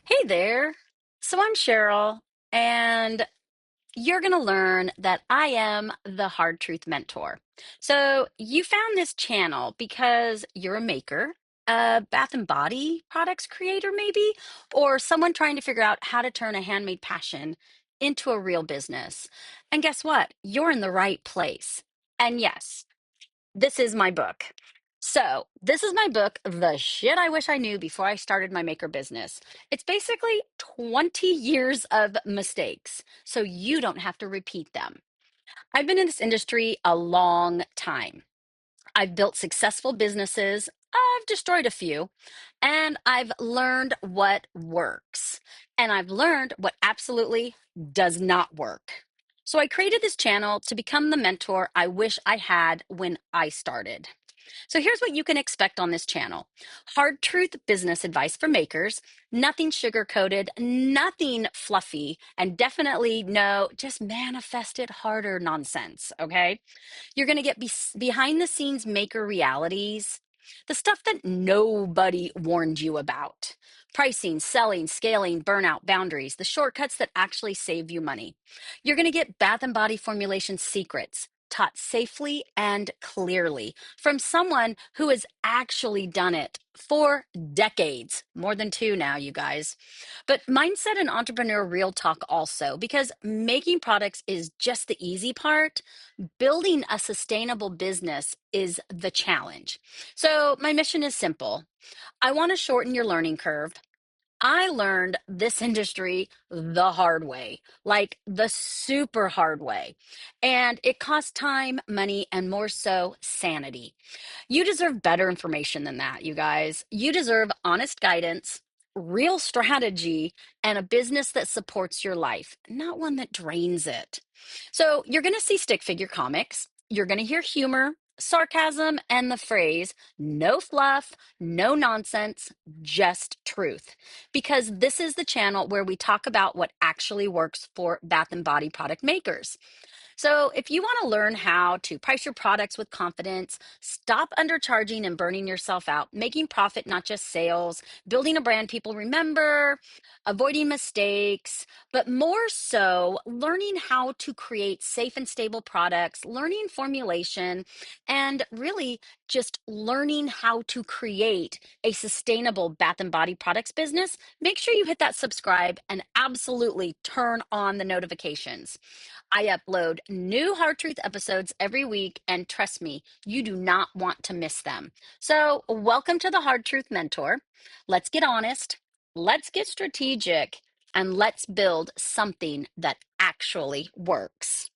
Hey there. So I'm Cheryl, and you're going to learn that I am the Hard Truth Mentor. So you found this channel because you're a maker, a bath and body products creator, maybe, or someone trying to figure out how to turn a handmade passion into a real business. And guess what? You're in the right place. And yes, this is my book. So, this is my book, The Shit I Wish I Knew Before I Started My Maker Business. It's basically 20 years of mistakes, so you don't have to repeat them. I've been in this industry a long time. I've built successful businesses, I've destroyed a few, and I've learned what works. And I've learned what absolutely does not work. So, I created this channel to become the mentor I wish I had when I started. So here's what you can expect on this channel: hard truth business advice for makers, nothing sugar coated, nothing fluffy, and definitely no just manifest it harder nonsense. Okay. You're going to get behind the scenes maker realities, the stuff that nobody warned you about: pricing, selling, scaling, burnout, boundaries, the shortcuts that actually save you money. You're going to get bath and body formulation secrets taught safely and clearly from someone who has actually done it for decades, more than two now, you guys. But mindset and entrepreneur real talk also, because making products is just the easy part. Building a sustainable business is the challenge. So, my mission is simple. I want to shorten your learning curve. I learned this industry the hard way, like the super hard way. And it costs time, money, and more so, sanity. You deserve better information than that, you guys. You deserve honest guidance, real strategy, and a business that supports your life, not one that drains it. So, you're going to see stick figure comics. You're going to hear humor, sarcasm, and the phrase no fluff, no nonsense, just truth. Because this is the channel where we talk about what actually works for bath and body product makers. So, if you want to learn how to price your products with confidence, stop undercharging and burning yourself out, making profit, not just sales, building a brand people remember, avoiding mistakes, but more so learning how to create safe and stable products, learning formulation, and really just learning how to create a sustainable bath and body products business, make sure you hit that subscribe and absolutely turn on the notifications. I upload new Hard Truth episodes every week, and trust me, you do not want to miss them. So, welcome to the Hard Truth Mentor. Let's get honest, let's get strategic, and let's build something that actually works.